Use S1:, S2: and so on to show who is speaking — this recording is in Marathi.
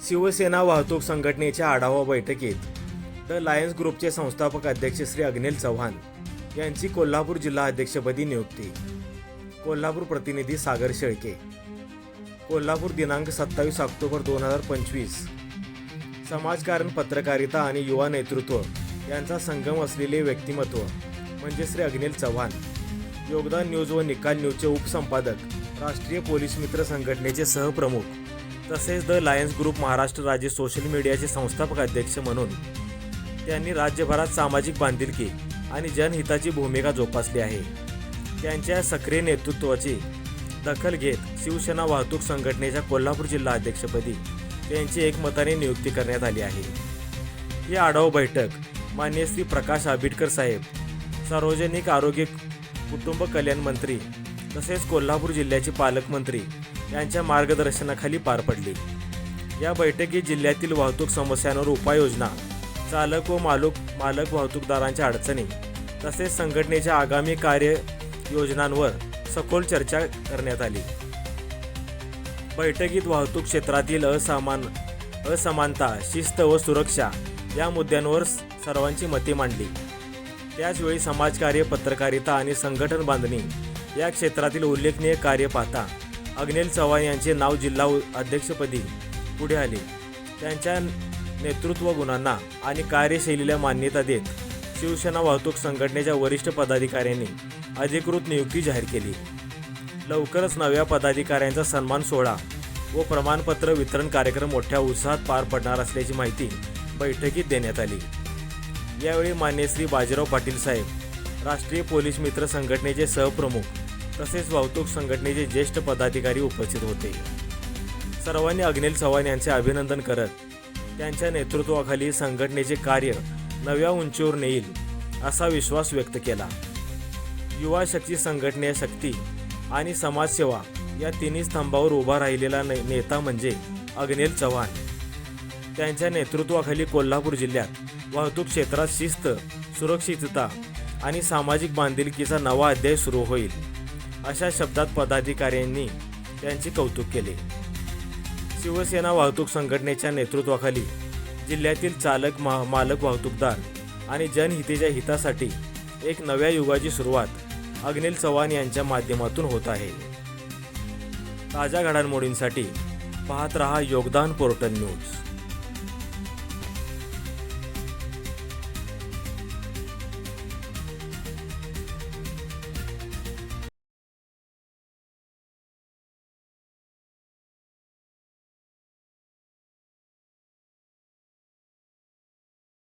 S1: शिवसेना वाहतूक संघटनेच्या आढावा बैठकीत द लायन्स ग्रुपचे संस्थापक अध्यक्ष श्री अग्निल चव्हाण यांची कोल्हापूर जिल्हा अध्यक्षपदी नियुक्ती. कोल्हापूर प्रतिनिधी सागर शेळके. कोल्हापूर दिनांक 27 ऑक्टोबर 2025. समाजकारण, पत्रकारिता आणि युवा नेतृत्व यांचा संगम असलेले व्यक्तिमत्व म्हणजे श्री अग्निल चव्हाण. योगदान न्यूज व निकाल न्यूजचे उपसंपादक, राष्ट्रीय पोलीस मित्र संघटनेचे सहप्रमुख तसेच द लायन्स ग्रुप महाराष्ट्र राज्य सोशल मीडियाचे संस्थापक अध्यक्ष म्हणून त्यांनी राज्यभरात सामाजिक बांधिलकी आणि जनहिताची भूमिका जोपासली आहे. त्यांच्या सक्रिय नेतृत्वाची दखल घेत शिवसेना वाहतूक संघटनेच्या कोल्हापूर जिल्हा अध्यक्षपदी त्यांची एकमताने नियुक्ती करण्यात आली आहे. ही आढावा बैठक माननीय श्री प्रकाश आंबेडकर साहेब, सार्वजनिक आरोग्य कुटुंब कल्याण मंत्री तसेच कोल्हापूर जिल्ह्याचे पालकमंत्री यांच्या मार्गदर्शनाखाली पार पडली. या बैठकीत जिल्ह्यातील वाहतूक समस्यांवर उपाययोजना, चालक व मालक वाहतूकदारांच्या अडचणी तसेच संघटनेच्या आगामी कार्ययोजनांवर सखोल चर्चा करण्यात आली. बैठकीत वाहतूक क्षेत्रातील असमानता, शिस्त व सुरक्षा या मुद्द्यांवर सर्वांची मते मांडली. त्याचवेळी समाजकार्य, पत्रकारिता आणि संघटन बांधणी या क्षेत्रातील उल्लेखनीय कार्य पाहता अग्निल चव्हाण यांचे नाव जिल्हा अध्यक्षपदी पुढे आले. त्यांच्या नेतृत्व गुणांना आणि कार्यशैलीला मान्यता देत शिवसेना वाहतूक संघटनेच्या वरिष्ठ पदाधिकाऱ्यांनी अधिकृत नियुक्ती जाहीर केली. लवकरच नव्या पदाधिकाऱ्यांचा सन्मान सोहळा व प्रमाणपत्र वितरण कार्यक्रम मोठ्या उत्साहात पार पडणार असल्याची माहिती बैठकीत देण्यात आली. यावेळी मान्य श्री बाजीराव पाटील साहेब, राष्ट्रीय पोलीस मित्र संघटनेचे सहप्रमुख तसेच वाहतूक संघटनेचे ज्येष्ठ पदाधिकारी उपस्थित होते. सर्वांनी अग्निल चव्हाण यांचे अभिनंदन करत त्यांच्या नेतृत्वाखाली संघटनेचे कार्य नव्या उंचीवर नेईल असा विश्वास व्यक्त केला. युवा शक्ती, संघटनीय शक्ती आणि समाजसेवा या तिन्ही स्तंभावर उभा राहिलेला नेता म्हणजे अग्निल चव्हाण. त्यांच्या नेतृत्वाखाली कोल्हापूर जिल्ह्यात वाहतूक क्षेत्रात शिस्त, सुरक्षितता आणि सामाजिक बांधिलकीचा नवा अध्याय सुरू होईल अशा शब्दात पदाधिकाऱ्यांनी त्यांचे कौतुक केले. शिवसेना वाहतूक संघटनेच्या नेतृत्वाखाली जिल्ह्यातील चालक, मालक वाहतूकदार आणि जनहितेच्या हितासाठी एक नव्या युगाची सुरुवात अग्निल चव्हाण यांच्या माध्यमातून होत आहे. ताज्या घडामोडींसाठी पाहत रहा योगदान पोर्टल न्यूज.